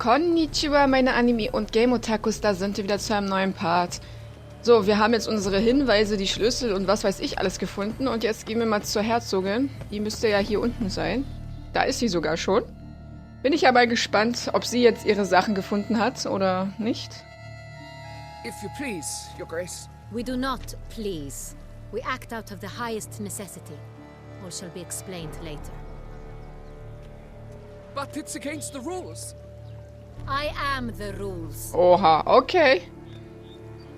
Konnichiwa, meine Anime- und Game-Otakus, da sind wir wieder zu einem neuen Part. So, wir haben jetzt unsere Hinweise, die Schlüssel und was weiß ich alles gefunden. Und jetzt gehen wir mal zur Herzogin. Die müsste ja hier unten sein. Da ist sie sogar schon. Bin ich aber gespannt, ob sie jetzt ihre Sachen gefunden hat oder nicht. If you please, Your Grace. We do not please. We act out of the highest necessity. All shall be explained later. But it's against the rules. I am the rules. Oha, okay.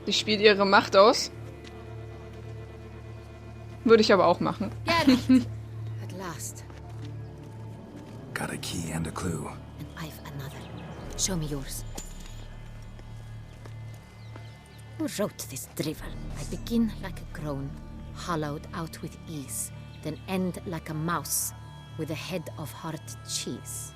Sie spielt ihre Macht aus. Würde ich aber auch machen. Geralt! At last. Got a key and a clue. And I've another. Show me yours. Who wrote this drivel? I begin like a groan, hollowed out with ease, then end like a mouse, with a head of hard cheese.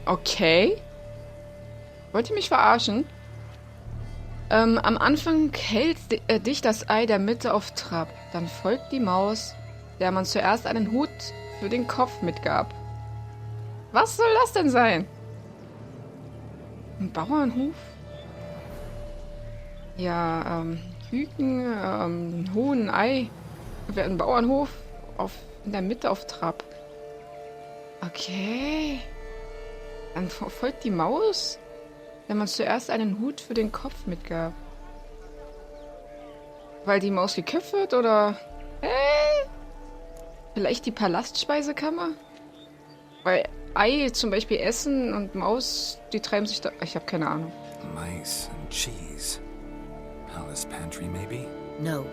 Okay. Wollt ihr mich verarschen? Am Anfang hält dich das Ei der Mitte auf Trab. Dann folgt die Maus, der man zuerst einen Hut für den Kopf mitgab. Was soll das denn sein? Ein Bauernhof? Ja, Küken, Huhn, Ei. Ein Bauernhof in der Mitte auf Trab. Okay. Dann folgt die Maus, wenn man zuerst einen Hut für den Kopf mitgab. Weil die Maus geköpft wird, oder? Vielleicht die Palastspeisekammer? Weil Ei zum Beispiel essen und Maus, die treiben sich da... Ich habe keine Ahnung. Mice and cheese. Palace pantry, maybe? No.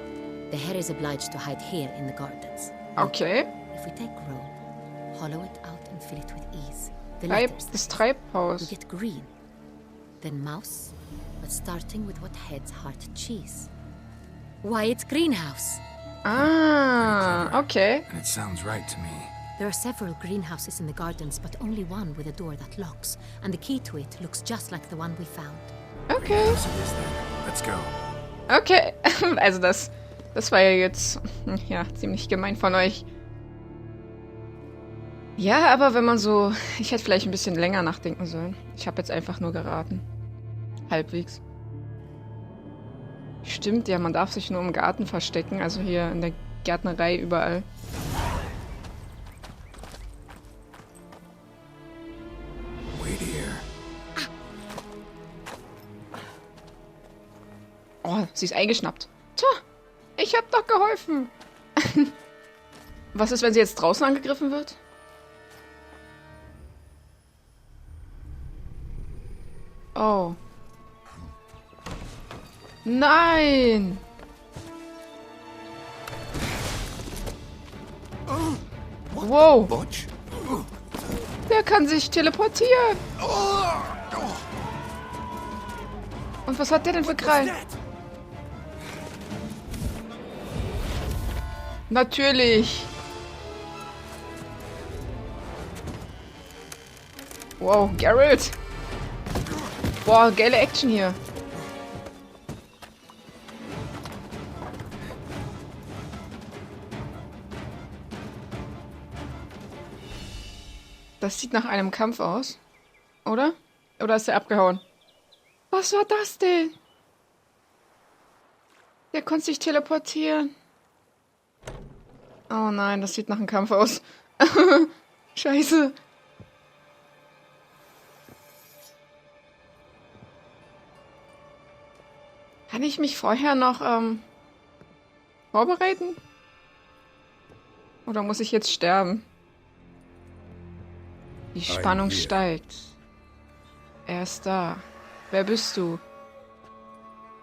The hare is obliged to hide here in the gardens. Okay. If we take roll, hollow it out and fill it with ease. The Das Treibhaus. we get green. Then mouse, but starting with what heads heart cheese. Why, it's greenhouse. Ah, okay. And it sounds right to me. There are several greenhouses in the gardens, but only one with a door that locks, and the key to it looks just like the one we found. Okay. So it is then. Let's go. Okay. Also das war ja jetzt ja ziemlich gemein von euch. Ja, aber wenn man so... Ich hätte vielleicht ein bisschen länger nachdenken sollen. Ich habe jetzt einfach nur geraten. Halbwegs. Stimmt, ja, man darf sich nur im Garten verstecken. Also hier in der Gärtnerei überall. Wait here. Oh, sie ist eingeschnappt. Tja, ich hab doch geholfen. Was ist, wenn sie jetzt draußen angegriffen wird? Oh. Nein! Wow. Butch? Der kann sich teleportieren. Und was hat der denn für Krallen? Natürlich. Wow, Geralt. Boah, geile Action hier. Das sieht nach einem Kampf aus. Oder? Oder ist er abgehauen? Was war das denn? Der konnte sich teleportieren. Oh nein, das sieht nach einem Kampf aus. Scheiße. Kann ich mich vorher noch vorbereiten? Oder muss ich jetzt sterben? Die Spannung steigt. Er ist da. Wer bist du?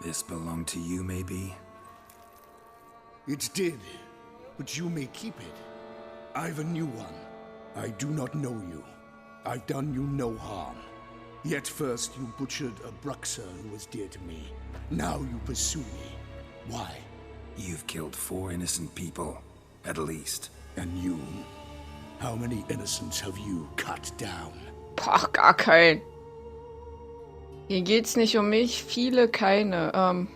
This belonged to you, maybe? It did, but you may keep it. I've a new one. I do not know you. I've done you no harm. Yet first you butchered a Bruxer who was dear to me. Now you pursue me. Why? You've killed 4 innocent people, at least. And you? How many innocents have you cut down? Boah, gar kein. Hier geht's nicht um mich, viele keine.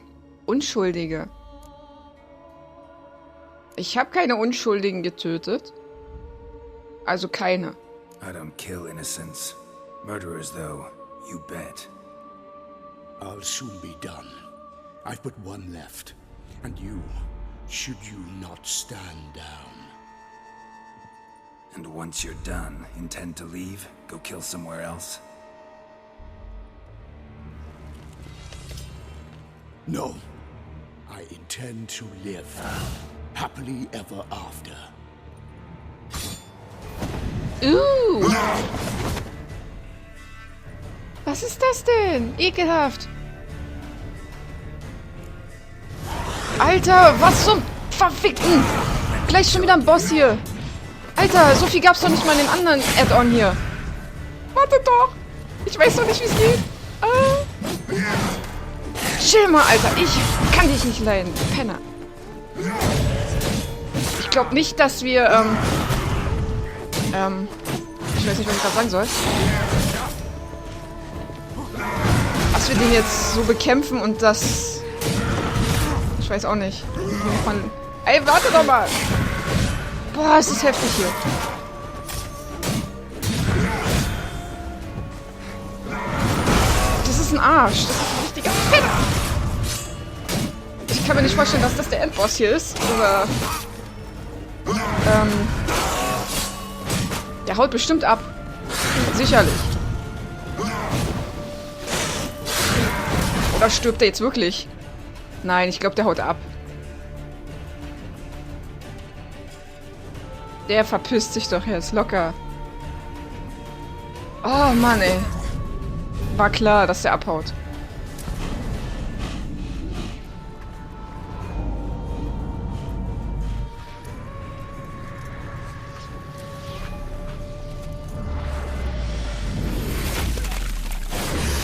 Unschuldige. Ich habe keine Unschuldigen getötet. Also keine. I don't kill innocents. Murderers, though, you bet. I'll soon be done. I've but one left. And you, should you not stand down. And once you're done, intend to leave? Go kill somewhere else? No. I intend to live. Happily ever after. Was ist das denn? Ekelhaft. Alter, was zum Verfickten? Gleich schon wieder ein Boss hier. Alter, so viel gab's doch nicht mal in den anderen Add-on hier. Warte doch. Ich weiß doch nicht, wie es geht. Chill mal, Alter. Ich kann dich nicht leiden, du Penner. Ich glaube nicht, dass wir, ich weiß nicht, was ich gerade sagen soll. Dass wir den jetzt so bekämpfen und das... Ich weiß auch nicht. Ey, warte doch mal! Boah, es ist heftig hier. Das ist ein Arsch. Das ist ein richtiger Penner. Ich kann mir nicht vorstellen, dass das der Endboss hier ist. Oder... Der haut bestimmt ab. Sicherlich. Oder stirbt er jetzt wirklich? Nein, ich glaube, der haut ab. Der verpisst sich doch jetzt locker. Oh Mann, ey. War klar, dass der abhaut.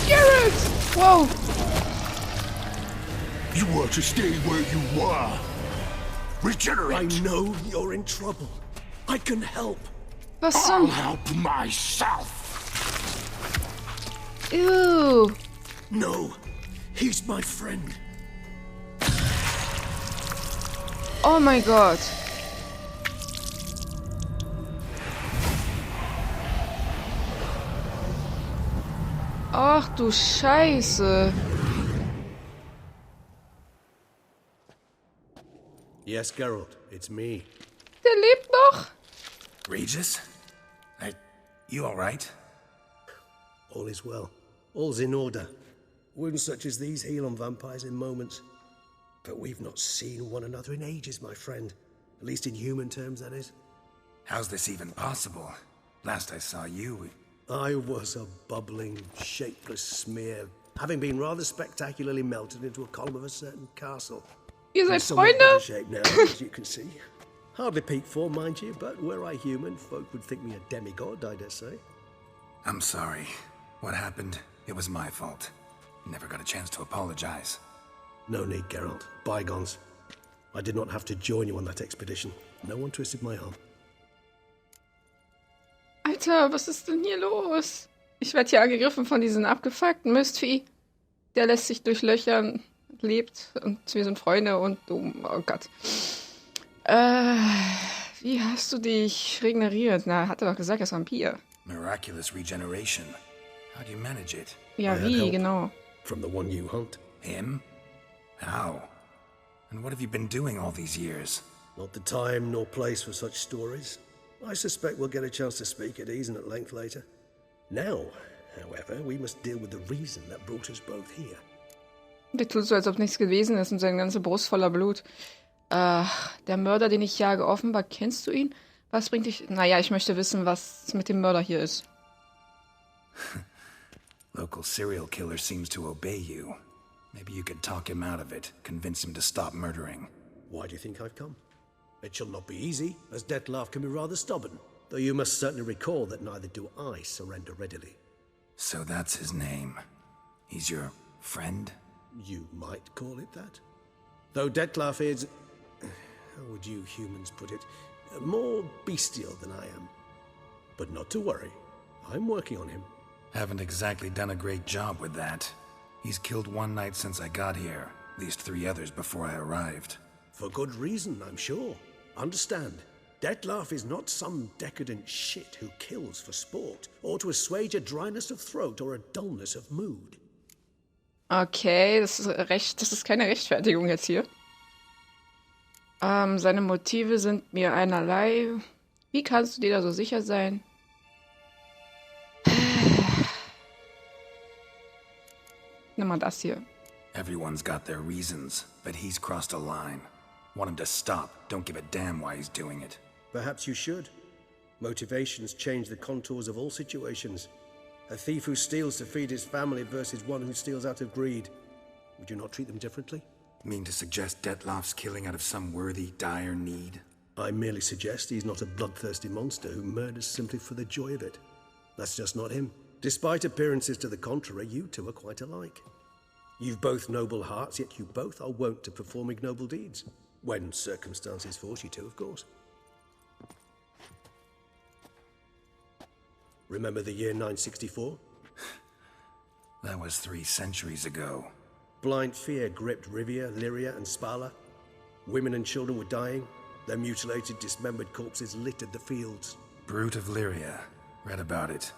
Geralts! Wow. You were to stay where you were. Regenerate. I know you're in trouble. I can help. Was I'll zum... help myself. Ew. No, he's my friend. Oh mein Gott. Ach du Scheiße. Yes, Geralt, it's me. Der lebt noch? Regis? You alright? All is well. All's in order. Wounds such as these heal on vampires in moments. But we've not seen one another in ages, my friend. At least in human terms, that is. How's this even possible? Last I saw you... I was a bubbling, shapeless smear, having been rather spectacularly melted into a column of a certain castle. Ihr seid In somewhat better Freunde? shape now, as you can see. Hardly peak form, mind you, but were I human, folk would think me a demigod, I dare say. I'm sorry. What happened? It was my fault. Never got a chance to apologize. No need, Geralt. Bygones. I did not have to join you on that expedition. No one twisted my arm. Alter, was ist denn hier los? Ich werde hier angegriffen von diesen abgefuckten Mistvieh. Der lässt sich durchlöchern, lebt und wir sind Freunde und oh Gott. Wie hast du dich regeneriert? Na, hat er doch gesagt, er ist Vampir. Miraculous regeneration. How do you manage it? Ja, I had wie, help. genau. From the one you hunt. Him? How? And what have you been doing all these years? Not the time nor place for such stories. I suspect we'll get a chance to speak at ease and at length later. Now, however, we must deal with the reason that brought us both here. Der tut so, als ob nichts gewesen ist und seine ganze Brust voller Blut. Der Mörder, den ich jage, offenbar kennst du ihn? Was bringt dich... Naja, ich möchte wissen, was mit dem Mörder hier ist. Local serial killer seems to obey you. Maybe you could talk him out of it, convince him to stop murdering. Why do you think I've come? It shall not be easy, as Dettlaff can be rather stubborn. Though you must certainly recall that neither do I surrender readily. So that's his name. He's your friend? You might call it that. Though Dettlaff is... how would you humans put it? More bestial than I am. But not to worry. I'm working on him. Haven't exactly done a great job with that. He's killed one knight since I got here. At least 3 others before I arrived. For good reason, I'm sure. Understand, Dettlaff is not some decadent shit who kills for sport, or to assuage a dryness of throat or a dullness of mood. Okay, das ist keine Rechtfertigung jetzt hier. Seine Motive sind mir einerlei. Wie kannst du dir da so sicher sein? Nimm mal das hier. Everyone's got their reasons, but he's crossed a line. Want him to stop, don't give a damn why he's doing it. Perhaps you should. Motivations change the contours of all situations. A thief who steals to feed his family versus one who steals out of greed. Would you not treat them differently? Mean to suggest Dettlaff's killing out of some worthy, dire need? I merely suggest he's not a bloodthirsty monster who murders simply for the joy of it. That's just not him. Despite appearances to the contrary, you two are quite alike. You've both noble hearts, yet you both are wont to perform ignoble deeds. When circumstances force you to, of course. Remember the year 964? That was 3 centuries ago. Blind fear gripped Rivia, Lyria, and Spala. Women and children were dying. Their mutilated, dismembered corpses littered the fields. Brute of Lyria. Read about it.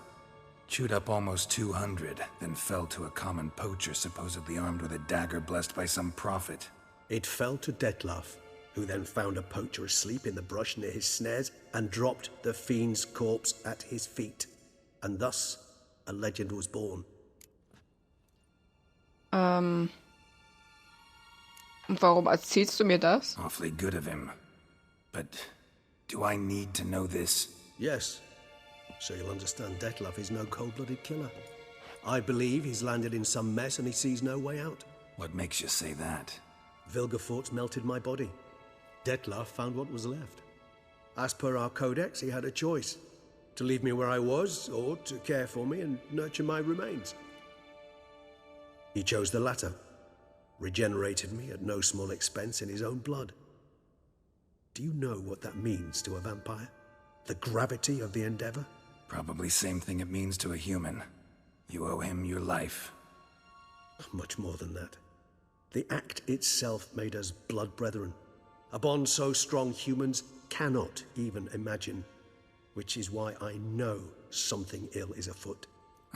Chewed up almost 200, then fell to a common poacher supposedly armed with a dagger blessed by some prophet. It fell to Dettlaff, who then found a poacher asleep in the brush near his snares and dropped the fiend's corpse at his feet. And thus, a legend was born. Und warum erzählst du mir das? Awfully good of him. But do I need to know this? Yes. So you'll understand Dettlaff is no cold-blooded killer. I believe he's landed in some mess and he sees no way out. What makes you say that? Vilgefortz melted my body. Dettlaff found what was left. As per our codex, he had a choice. To leave me where I was, or to care for me and nurture my remains. He chose the latter. Regenerated me at no small expense in his own blood. Do you know what that means to a vampire? The gravity of the endeavor? Probably same thing it means to a human. You owe him your life. Much more than that. The act itself made us blood brethren. A bond so strong humans cannot even imagine. Which is why I know something ill is afoot.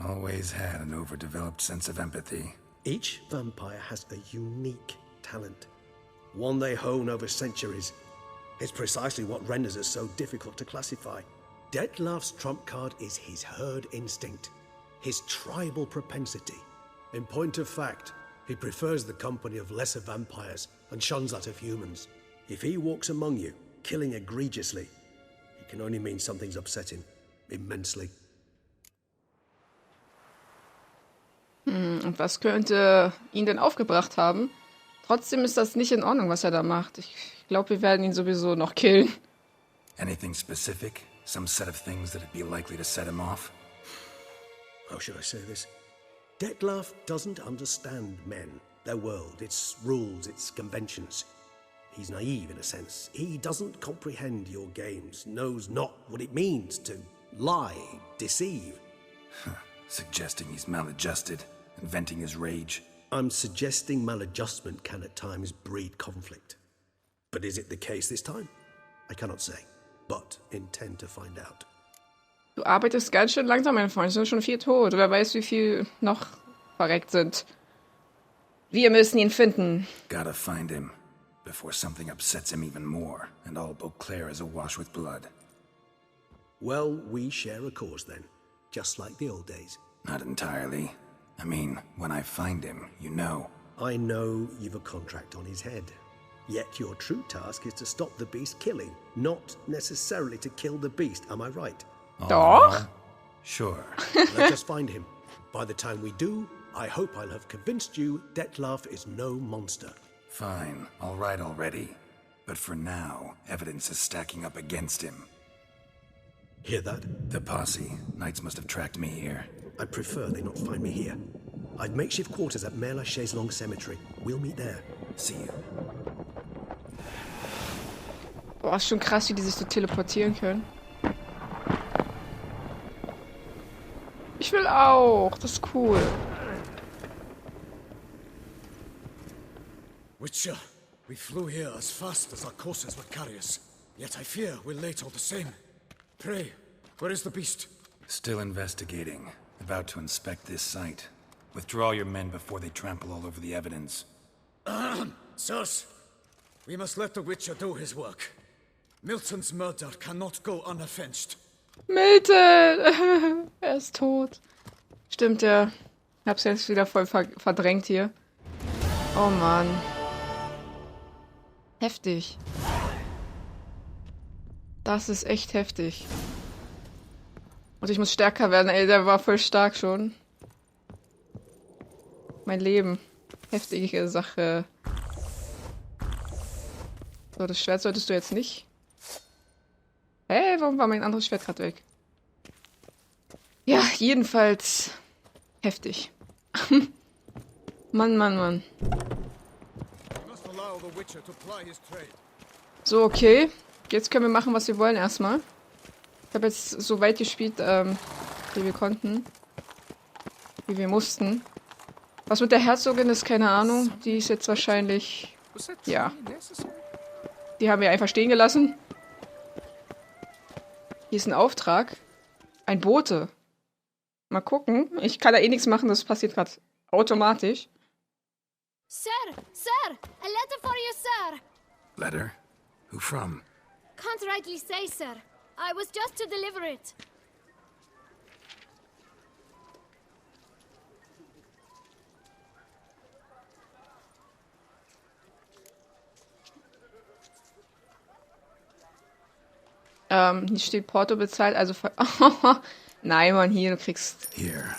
Always had an overdeveloped sense of empathy. Each vampire has a unique talent. One they hone over centuries. It's precisely what renders us so difficult to classify. Dettlaff's trump card is his herd instinct, his tribal propensity. In point of fact, he prefers the company of lesser vampires and shuns that of humans. If he walks among you, killing egregiously, it can only mean something's upset him, immensely. Und was könnte ihn denn aufgebracht haben? Trotzdem ist das nicht in Ordnung, was er da macht. Ich glaube, wir werden ihn sowieso noch killen. Anything specific? Some set of things that'd be likely to set him off? How should I say this? Dettlaff doesn't understand men, their world, its rules, its conventions. He's naive in a sense. He doesn't comprehend your games, knows not what it means to lie, deceive. Suggesting he's maladjusted, and venting his rage. I'm suggesting maladjustment can at times breed conflict. But is it the case this time? I cannot say, but intend to find out. Du arbeitest ganz schön langsam, mein Freund. Es sind schon 4 tot. Wer weiß, wie viel noch verreckt sind. Wir müssen ihn finden. Gotta find him, before something upsets him even more, and all Beauclair is awash with blood. Well, we share a cause then, just like the old days. Not entirely. I mean, when I find him, you know. I know you've a contract on his head. Yet your true task is to stop the beast killing, not necessarily to kill the beast, am I right? Doch? Sure. Let us find him. By the time we do, I hope I'll have convinced you Dettlaff is no monster. Fine, all right already. But for now, evidence is stacking up against him. Hear that? The posse. Knights must have tracked me here. I prefer they not find me here. I've makeshift quarters at Mère Lachaise Long Cemetery. We'll meet there. See you. Boah, ist schon krass, wie die sich so teleportieren können. Ich will auch. Das ist cool. Witcher, we flew here as fast as our courses would carry us. yet I fear we're late all the same. Pray, where is the beast? Still investigating. About to inspect this site. Withdraw your men before they trample all over the evidence. Sirs, we must let the Witcher do his work. Milton's murder cannot go unavenged. Milton! Er ist tot. Stimmt, ja. Ich hab's jetzt wieder voll verdrängt hier. Oh Mann. Heftig. Das ist echt heftig. Und ich muss stärker werden, ey, der war voll stark schon. Mein Leben. Heftige Sache. So, das Schwert solltest du jetzt nicht. Hä, warum war mein anderes Schwert gerade weg? Ja, jedenfalls heftig. Mann, Mann, Mann. So, okay. Jetzt können wir machen, was wir wollen erstmal. Ich habe jetzt so weit gespielt, wie wir konnten. Wie wir mussten. Was mit der Herzogin ist, keine Ahnung. Die ist jetzt wahrscheinlich... Ja. Die haben wir einfach stehen gelassen. Hier ist ein Auftrag. Ein Bote. Mal gucken. Ich kann da eh nichts machen, das passiert gerade automatisch. Sir! Sir! A letter for you, sir! Letter? Who from? Can't rightly say, sir. I was just to deliver it. Hier steht Porto bezahlt, also... Nein, Mann, hier, du kriegst... Here.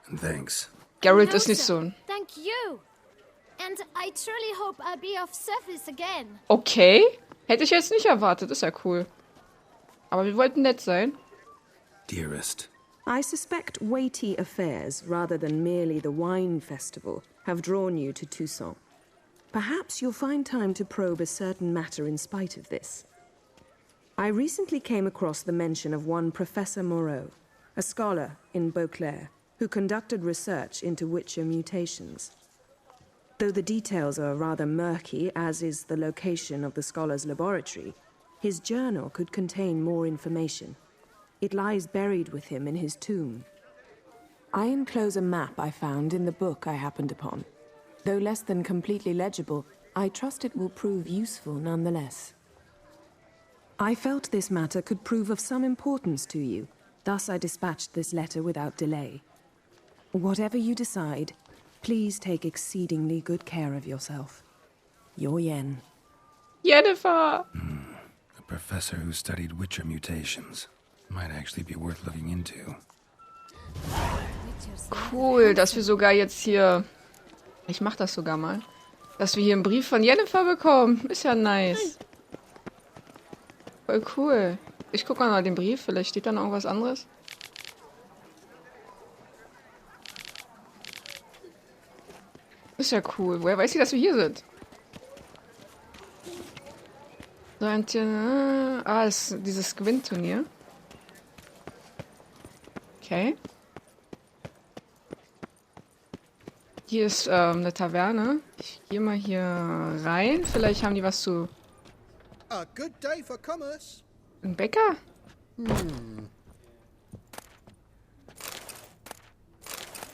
And thanks. Geralt No, ist nicht sir. so ein... Thank you. And I truly hope I'll be of service again. Okay. Hätte ich jetzt nicht erwartet, ist ja cool. Aber wir wollten nett sein. Dearest. I suspect weighty affairs, rather than merely the wine festival, have drawn you to Toussaint. Perhaps you'll find time to probe a certain matter in spite of this. I recently came across the mention of one Professor Moreau, a scholar in Beauclair, who conducted research into Witcher mutations. Though the details are rather murky, as is the location of the scholar's laboratory, his journal could contain more information. It lies buried with him in his tomb. I enclose a map I found in the book I happened upon. Though less than completely legible, I trust it will prove useful nonetheless. I felt this matter could prove of some importance to you, thus I dispatched this letter without delay. Whatever you decide, please take exceedingly good care of yourself. Your Yen. Jennifer! A professor who studied Witcher mutations. Might actually be worth looking into. Cool, dass wir sogar jetzt hier... Ich mach das sogar mal. Dass wir hier einen Brief von Jennifer bekommen. Ist ja nice. Voll cool. Ich guck mal den Brief. Vielleicht steht da noch irgendwas anderes. Ist ja cool. Woher weiß sie, dass wir hier sind? Das ist dieses Gwent-Turnier. Okay. Hier ist eine Taverne. Ich gehe mal hier rein. Vielleicht haben die was zu... A good day for commerce. Ein Bäcker?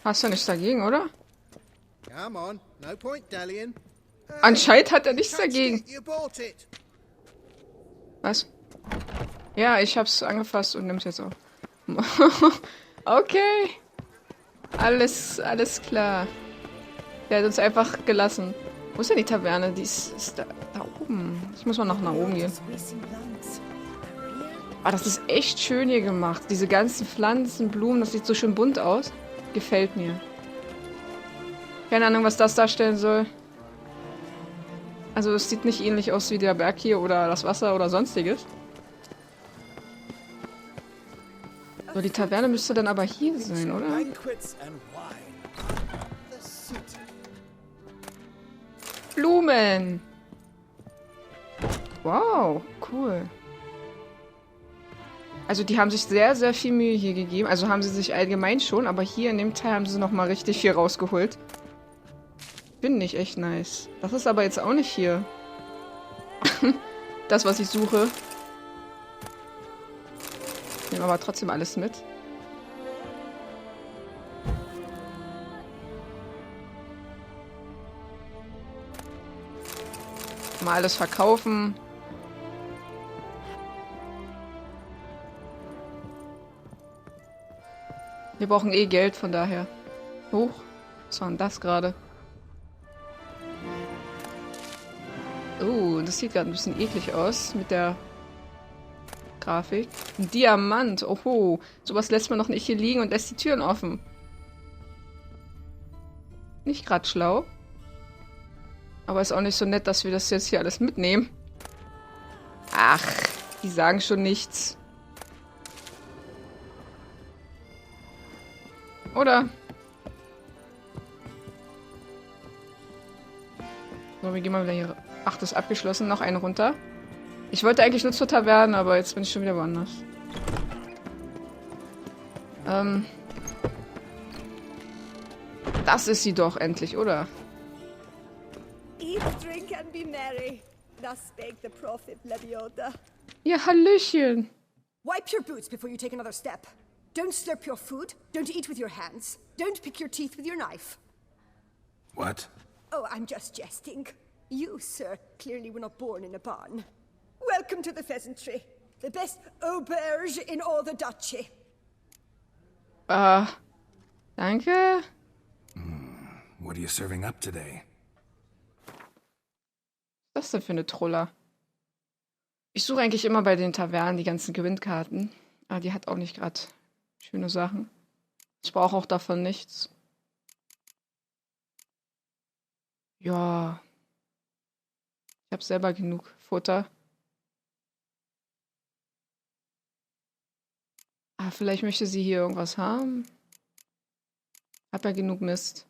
Hast du nichts dagegen, oder? Come on, no point dallying. Anscheinend hat er nichts Catched dagegen. it, you bought it. Was? Ja, ich hab's angefasst und nimm's jetzt auf. Okay. Alles klar. Der hat uns einfach gelassen. Wo ist denn die Taverne? Die ist da oben. Ich muss mal noch nach oben gehen. Ah, das ist echt schön hier gemacht. Diese ganzen Pflanzen, Blumen, das sieht so schön bunt aus. Gefällt mir. Keine Ahnung, was das darstellen soll. Also es sieht nicht ähnlich aus wie der Berg hier oder das Wasser oder sonstiges. So, die Taverne müsste dann aber hier sein, oder? Blumen! Wow, cool. Also die haben sich sehr, sehr viel Mühe hier gegeben. Also haben sie sich allgemein schon, aber hier in dem Teil haben sie nochmal richtig viel rausgeholt. Finde ich echt nice. Das ist aber jetzt auch nicht hier. Das, was ich suche. Nehmen aber trotzdem alles mit. Mal alles verkaufen. Wir brauchen eh Geld, von daher. Hoch. Was war denn das gerade? Oh, das sieht gerade ein bisschen eklig aus mit der Grafik. Ein Diamant. Oho. Sowas lässt man noch nicht hier liegen und lässt die Türen offen. Nicht gerade schlau. Aber ist auch nicht so nett, dass wir das jetzt hier alles mitnehmen. Ach, die sagen schon nichts. Oder? So, wir gehen mal wieder hier. Ach, das ist abgeschlossen. Noch eine runter. Ich wollte eigentlich nur zur Taverne, aber jetzt bin ich schon wieder woanders. Das ist sie doch endlich, oder? Eat, drink and be merry. Thus spake the prophet Lebioda. Ja, Hallöchen. Wipe your boots before you take another step. Don't slurp your food. Don't eat with your hands. Don't pick your teeth with your knife. What? Oh, I'm just jesting. You, sir, clearly were not born in a barn. Welcome to the pheasantry. The best auberge in all the duchy. Danke. What are you serving up today? Was ist das denn für eine Troller? Ich suche eigentlich immer bei den Tavernen die ganzen Gewinnkarten. Aber die hat auch nicht gerade schöne Sachen. Ich brauche auch davon nichts. Ja. Ich habe selber genug Futter. Ah, vielleicht möchte sie hier irgendwas haben. Hab ja genug Mist.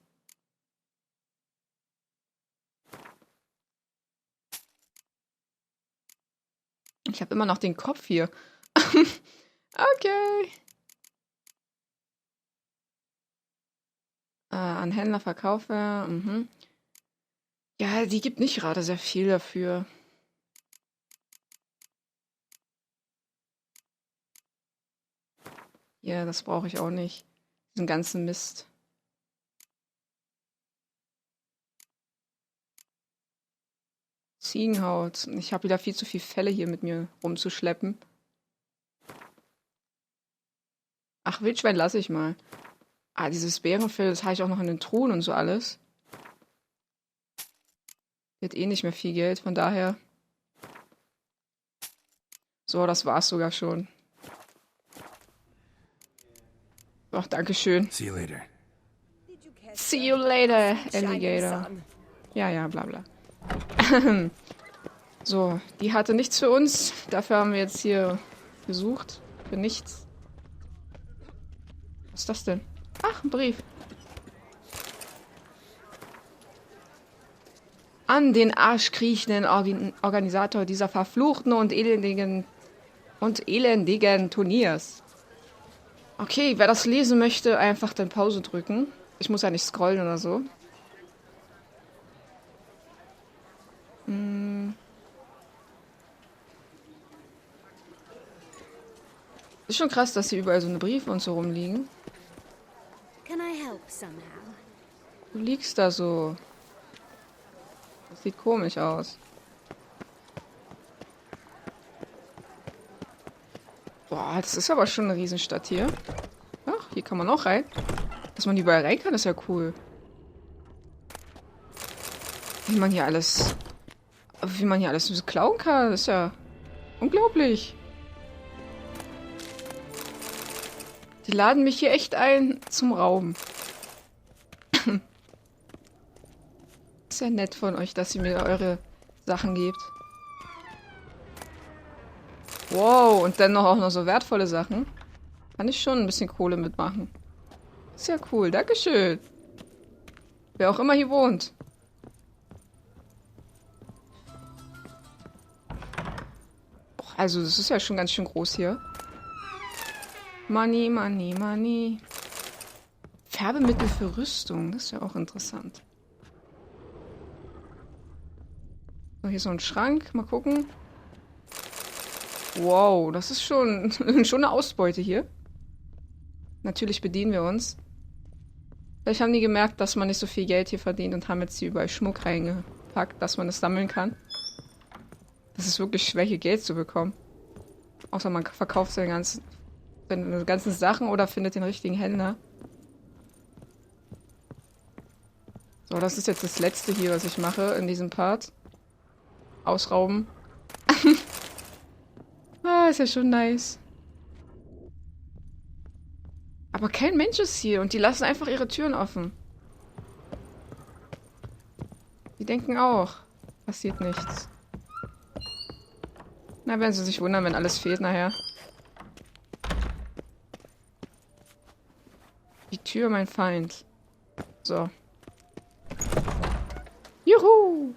Ich habe immer noch den Kopf hier. Okay. An Händler verkaufe. Mhm. Ja, die gibt nicht gerade sehr viel dafür. Ja, das brauche ich auch nicht. Diesen ganzen Mist. Ziegenhaut. Ich habe wieder viel zu viel Felle hier mit mir rumzuschleppen. Ach, Wildschwein lasse ich mal. Ah, dieses Bärenfell, das habe ich auch noch in den Truhen und so alles. Wird eh nicht mehr viel Geld, von daher. So, das war's sogar schon. Ach, dankeschön. See you later. See you later, Alligator. Ja, ja, bla bla. So, die hatte nichts für uns. Dafür haben wir jetzt hier gesucht. Für nichts. Was ist das denn? Ach, ein Brief. An den arschkriechenden Organisator dieser verfluchten und elendigen Turniers. Okay, wer das lesen möchte, einfach dann Pause drücken. Ich muss ja nicht scrollen oder so. Ist schon krass, dass hier überall so eine Briefe und so rumliegen. Can I help somehow? Du liegst da so. Das sieht komisch aus. Boah, das ist aber schon eine Riesenstadt hier. Ach, hier kann man auch rein. Dass man überall rein kann, ist ja cool. Wie man hier alles klauen kann, ist ja unglaublich. Die laden mich hier echt ein zum Rauben. Ist ja nett von euch, dass ihr mir eure Sachen gebt. Wow, und dann auch noch so wertvolle Sachen. Kann ich schon ein bisschen Kohle mitmachen. Ist ja cool, dankeschön. Wer auch immer hier wohnt. Also, das ist ja schon ganz schön groß hier. Money, money, money. Färbemittel für Rüstung, das ist ja auch interessant. So, hier ist so ein Schrank, mal gucken. Wow, das ist schon eine Ausbeute hier. Natürlich bedienen wir uns. Vielleicht haben die gemerkt, dass man nicht so viel Geld hier verdient und haben jetzt hier überall Schmuck reingepackt, dass man es sammeln kann. Das ist wirklich schwer, hier Geld zu bekommen. Außer man verkauft seine ganzen Sachen oder findet den richtigen Händler. So, das ist jetzt das letzte hier, was ich mache in diesem Part. Ausrauben. Ah, ist ja schon nice. Aber kein Mensch ist hier und die lassen einfach ihre Türen offen. Die denken auch, passiert nichts. Na, werden sie sich wundern, wenn alles fehlt nachher. Die Tür, mein Feind. So. Juhu!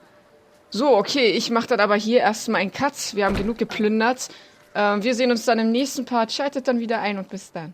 So, okay, ich mache dann aber hier erstmal einen Cut. Wir haben genug geplündert. Wir sehen uns dann im nächsten Part. Schaltet dann wieder ein und bis dann.